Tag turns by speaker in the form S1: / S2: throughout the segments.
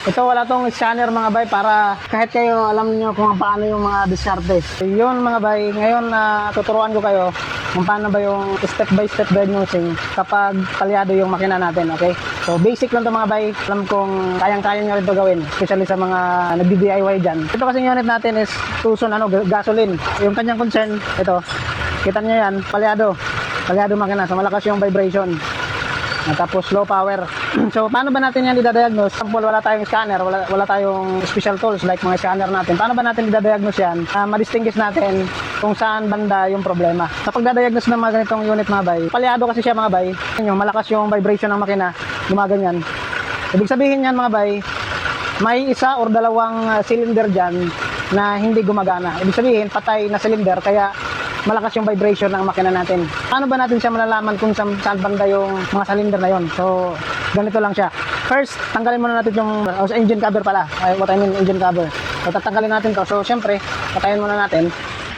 S1: Ito wala tong scanner mga bay para kahit kayo alam niyo kung paano yung mga diskarte. Yun mga bay, ngayon tuturuan ko kayo kung paano ba yung step by step diagnosing kapag palyado yung makina natin, okay? So basic lang to mga bay, alam kong kayang-kaya nyo rin to gawin, especially sa mga nagdi-DIY dyan. Ito kasi unit natin is Tucson gasoline. Yung kanyang concern, ito, kita nyo yan, palyado makina, so malakas yung vibration. Tapos low power. So paano ba natin yan i-diagnose? Example, wala tayong scanner, wala tayong special tools like mga scanner natin. Paano ba natin i-diagnose yan? Ma-distinguish natin kung saan banda yung problema. Kapag da-diagnose ng mga ganitong unit mga bay, palyado kasi siya mga bay, malakas yung vibration ng makina, gumaganyan. Ibig sabihin yan mga bay, may isa or dalawang cylinder dyan na hindi gumagana. Ibig sabihin, patay na cylinder, kaya malakas yung vibration ng makina natin. Paano ba natin siya malalaman kung saan banda yung mga cylinder na yon? So, ganito lang siya. First, tanggalin muna natin yung engine cover pala. What I mean, engine cover. So, tatanggalin natin to. So, syempre, patayin muna natin.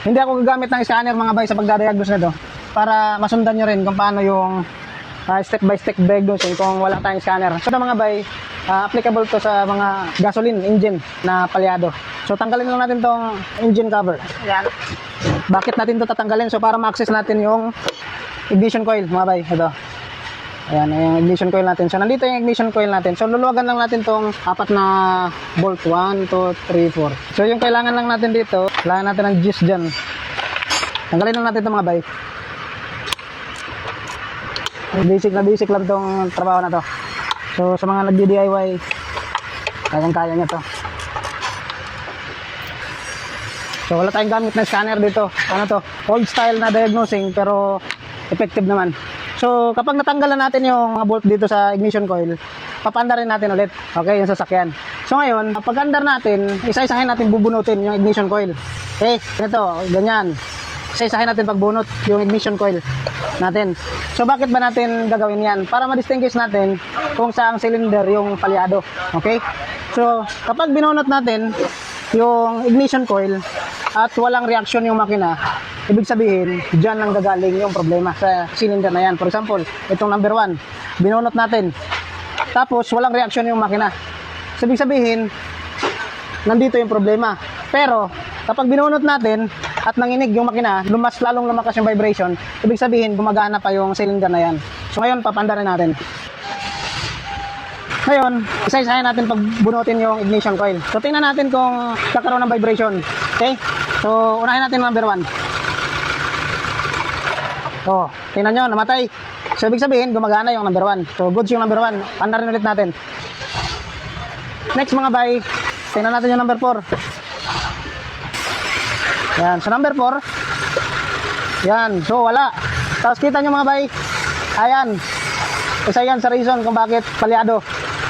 S1: Hindi ako gagamit ng scanner mga bay sa pagdadiagnose nito para masundan nyo rin kung paano yung step by step diagnosing kung wala tayong scanner. So, mga bay, applicable to sa mga gasoline engine na palyado. So, tanggalin lang natin tong engine cover. Ayan. Bakit natin ito tatanggalin? So para ma-access natin yung ignition coil mga bay. Ito. Ayan, yung ignition coil natin. So nandito yung ignition coil natin. So luluwagan lang natin tong apat na bolt. 1, 2, 3, 4. So yung kailangan lang natin dito, kailangan natin ng juice dyan. Tanggalin lang natin ito mga bay. Basic lang tong trabaho na to. So sa mga nagdi-DIY, kayang-kaya nyo to. So wala tayong gamit na scanner dito. Ano to? Old style na diagnosing pero effective naman. So kapag natanggalan natin yung mga bolt dito sa ignition coil, papanda rin natin ulit. Okay, yung sasakyan. So ngayon, kapag andar natin, isa-isahin natin bubunutin yung ignition coil. Okay, ito, ganyan. Isa-isahin natin pagbunot yung ignition coil natin. So bakit ba natin gagawin yan? Para ma-distinguish natin kung saang cylinder yung palyado. Okay? So kapag binunot natin yung ignition coil at walang reaction yung makina, ibig sabihin, dyan lang gagaling yung problema sa cylinder na yan. For example, itong number 1, binunot natin. Tapos, walang reaction yung makina. So, ibig sabihin, nandito yung problema. Pero, kapag binunot natin at nanginig yung makina, lalong lumakas yung vibration, ibig sabihin, gumagana pa yung cylinder na yan. So, ngayon, papanda rin natin. Ngayon, isa-isahin natin pagbunutin yung ignition coil. So, tingnan natin kung kakaroon ng vibration. Okay? So, unahin natin number 1. So, tingnan nyo, namatay. So, ibig sabihin, gumagana yung number 1. So, goods yung number 1. Panda rin ulit natin. Next mga bay, tingnan natin yung number 4. Yan. So, number 4. Yan. So, wala. Tapos, kita nyo mga bay. Ayan. Isa yan sa reason kung bakit palyado.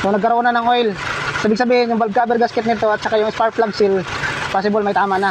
S1: So nagkaroon na ng oil. So ibig sabihin yung valve cover gasket nito at saka yung spark plug seal, possible may tama na.